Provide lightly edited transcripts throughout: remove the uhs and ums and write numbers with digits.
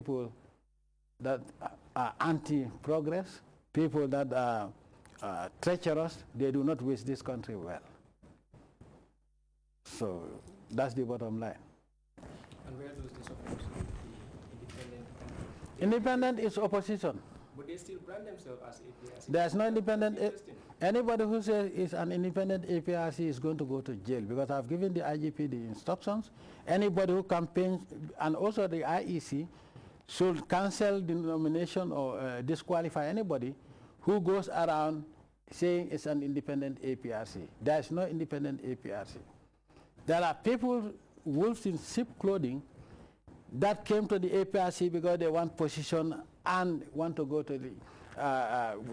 people that are anti-progress, people that are treacherous, they do not wish this country well. So that's the bottom line. And where does this oppose the independent? Independent is opposition. But they still brand themselves as APRC. There's no independent. Anybody who says is an independent APRC is going to go to jail, because I've given the IGP the instructions. Anybody who campaigns, and also the IEC, should cancel the nomination or disqualify anybody who goes around saying it's an independent APRC. There's no independent APRC. There are people, wolves in sheep clothing, that came to the APRC because they want position and want to go to the,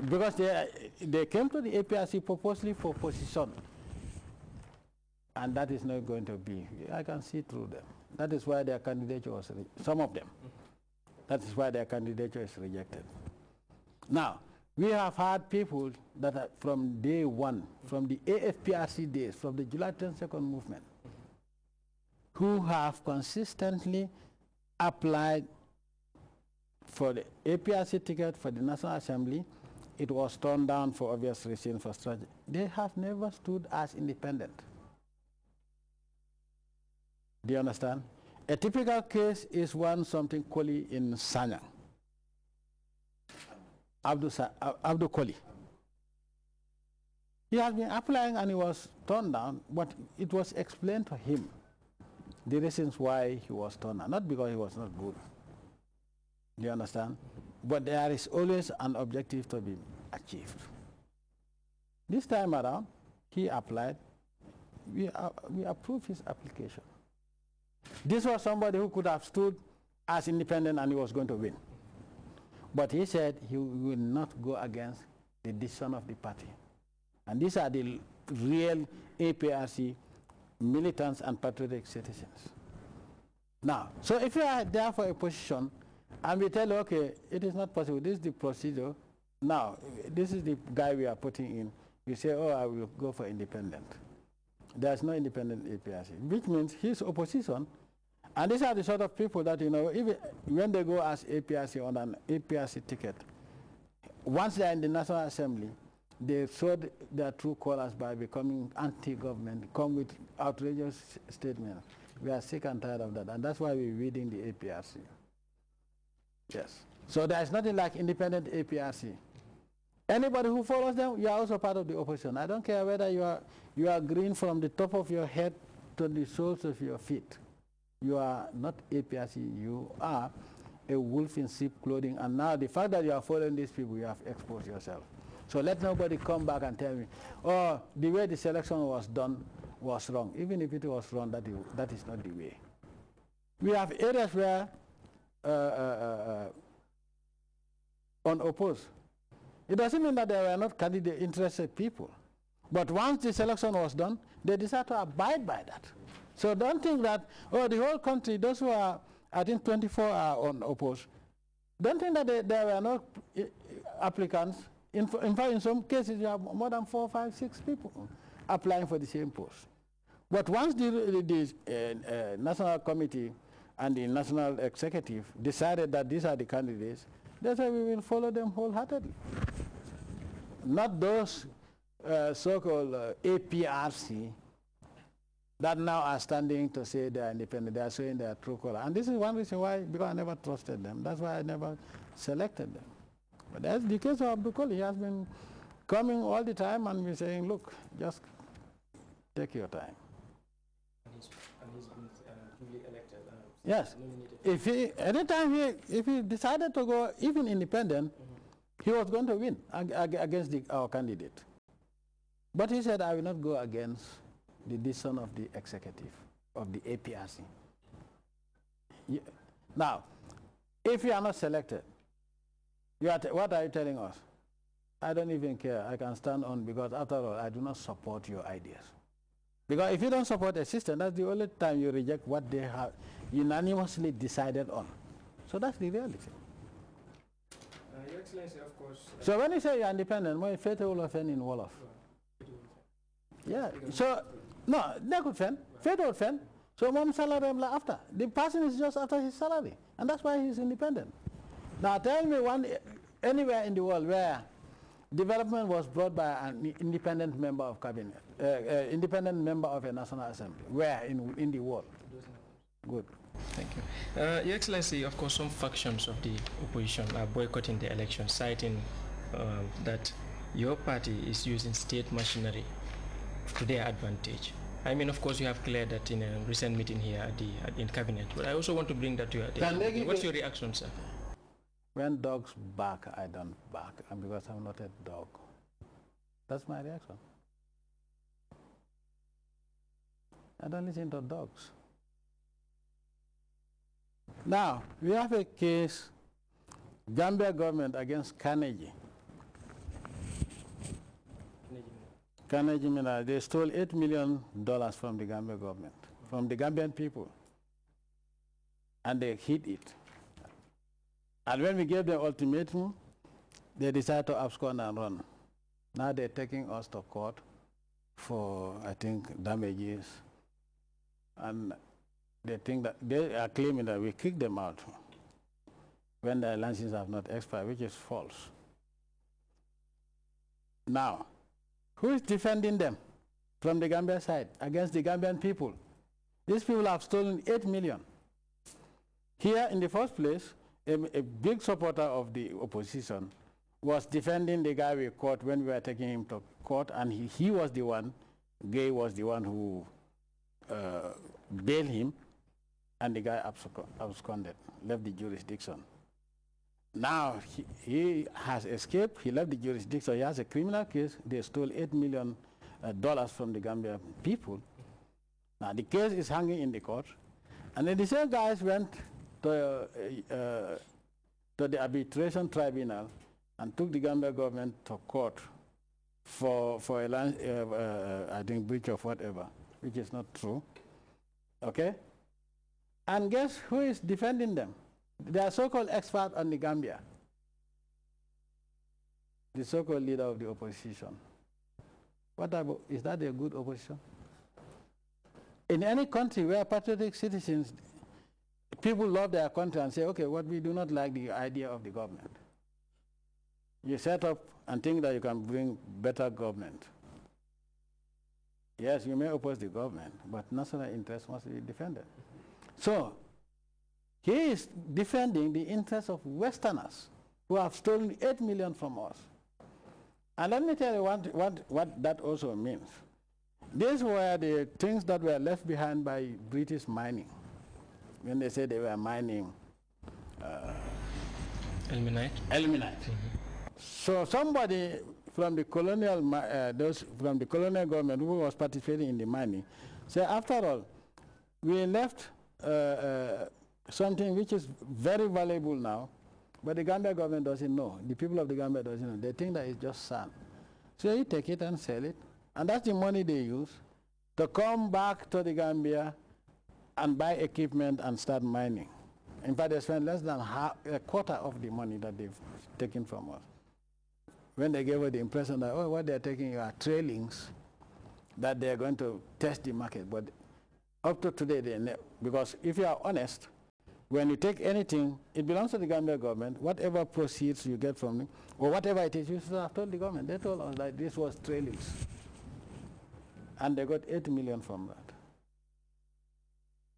because they came to the APRC purposely for position. And that is not going to be, I can see through them. That is why their candidature was, some of them, that is why their candidature is rejected. Now, we have had people that are from day one, from the AFPRC days, from the July 22nd movement, who have consistently applied for the APRC ticket for the National Assembly. It was turned down for obvious reasons, for strategy. They have never stood as independent. Do you understand? A typical case is one something Koli in Sanyang. Abdul Koli. He has been applying and he was turned down, but it was explained to him the reasons why he was turned down, not because he was not good. Do you understand? But there is always an objective to be achieved. This time around, he applied. We approved his application. This was somebody who could have stood as independent and he was going to win. But he said he will not go against the decision of the party. And these are the real APRC militants and patriotic citizens. Now, so if you are there for a position and we tell you, okay, it is not possible, this is the procedure, now, this is the guy we are putting in, you say, oh, I will go for independent. There's no independent APRC, which means his opposition, and these are the sort of people that, you know, even when they go as APRC on an APRC ticket, once they are in the National Assembly, they showed their true colors by becoming anti-government, come with outrageous statements. We are sick and tired of that, and that's why we're reading the APRC. Yes. So there is nothing like independent APRC. Anybody who follows them, you are also part of the opposition. I don't care whether you are green from the top of your head to the soles of your feet. You are not APRC. You are a wolf in sheep clothing. And now the fact that you are following these people, you have exposed yourself. So let nobody come back and tell me, oh, the way the selection was done was wrong. Even if it was wrong, that is not the way. We have areas where unopposed. It doesn't mean that there were not candidate interested people. But once the selection was done, they decided to abide by that. So don't think that, oh, the whole country, those who are, I think 24 are unopposed. Don't think that there were no applicants. In fact, in some cases, you have more than 4, 5, 6 people applying for the same post. But once the National Committee and the National Executive decided that these are the candidates, they said we will follow them wholeheartedly. Not those so-called APRC that now are standing to say they are independent. They are showing their true color. And this is one reason why, because I never trusted them. That's why I never selected them. But that's the case of Abdul Koli. He has been coming all the time and we're saying, look, just take your time. And he's been duly elected. Yes. Nominated. Anytime if he decided to go even independent, he was going to win against our candidate. But he said, I will not go against the decision of the executive, of the APRC. Now, if you are not selected, what are you telling us? I don't even care. I can stand on, because after all, I do not support your ideas. Because if you don't support a system, that's the only time you reject what they have unanimously decided on. So that's the reality. Your Excellency, of course. So when you say you're independent, my fete will offend in Wolof. Yeah. So no, they could offend. Fete will offend. So mom salary after. The person is just after his salary. And that's why he's independent. Now tell me anywhere in the world where development was brought by an independent member of cabinet, independent member of a National Assembly. Where in the world? Good. Thank you. Your Excellency, of course, some factions of the opposition are boycotting the election, citing that your party is using state machinery to their advantage. I mean, of course, you have cleared that in a recent meeting here in cabinet, but I also want to bring that to your attention. What's your reaction, sir? When dogs bark, I don't bark, and because I'm not a dog. That's my reaction. I don't listen to dogs. Now, we have a case, Gambia government against Carnegie. Carnegie Mineral, they stole $8 million from the Gambia government, from the Gambian people, and they hid it. And when we gave them ultimatum, they decided to abscond and run. Now they're taking us to court for, I think, damages. And they think that they are claiming that we kicked them out when their licenses have not expired, which is false. Now, who is defending them from the Gambia side against the Gambian people? These people have stolen $8 million. Here, in the first place, a big supporter of the opposition was defending the guy we caught when we were taking him to court, and he was the one, Gay was the one who bailed him, and the guy absconded, left the jurisdiction. Now he has escaped, he left the jurisdiction, he has a criminal case, they stole $8 million from the Gambia people. Now the case is hanging in the court, and then the same guys went to the arbitration tribunal and took the Gambia government to court for a I think breach of whatever, which is not true. Okay? And guess who is defending them? They are so-called experts on the Gambia. The so-called leader of the opposition. Is that a good opposition? In any country where patriotic citizens, people love their country and say, okay, what we do not like the idea of the government. You set up and think that you can bring better government. Yes, you may oppose the government, but national interest must be defended. So, he is defending the interests of Westerners who have stolen $8 million from us. And let me tell you what that also means. These were the things that were left behind by British mining. When they said they were mining Ilmenite. So somebody from the colonial, from the colonial government who was participating in the mining, said, after all, we left something which is very valuable now, but the Gambia government doesn't know. The people of the Gambia doesn't know. They think that it's just sand. So you take it and sell it, and that's the money they use to come back to the Gambia and buy equipment and start mining. In fact, they spend less than a quarter of the money that they've taken from us. When they gave us the impression that, oh, what they're taking are trailings, that they're going to test the market. But up to today, because if you are honest, when you take anything, it belongs to the Gambia government. Whatever proceeds you get from it, or whatever it is, you should have told the government. They told us that this was trailings. And they got $8 million from that.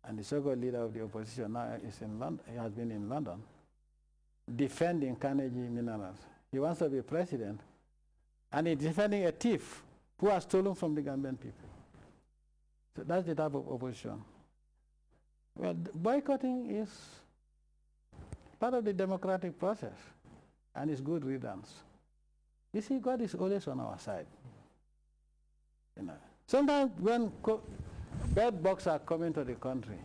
And the so-called leader of the opposition now is in London. He has been in London defending Carnegie Minerals. He wants to be president, and he's defending a thief who has stolen from the Gambian people. So that's the type of opposition. Well, boycotting is part of the democratic process, and it's good riddance. You see, God is always on our side. You know, sometimes when bad bugs are coming to the country,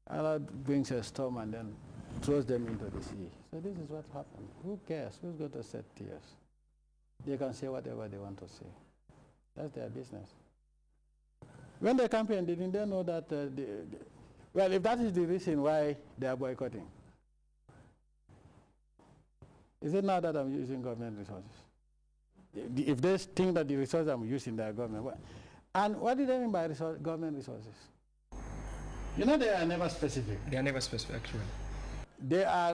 Allah brings a storm and then throws them into the sea. So this is what happened. Who cares? Who's going to shed tears? They can say whatever they want to say. That's their business. When they campaigned, didn't they know that, well, if that is the reason why they are boycotting, is it now that I'm using government resources? If they think that the resources I'm using, they are government, and what do they mean by government resources? You know, they are never specific. They are never specific, actually. They are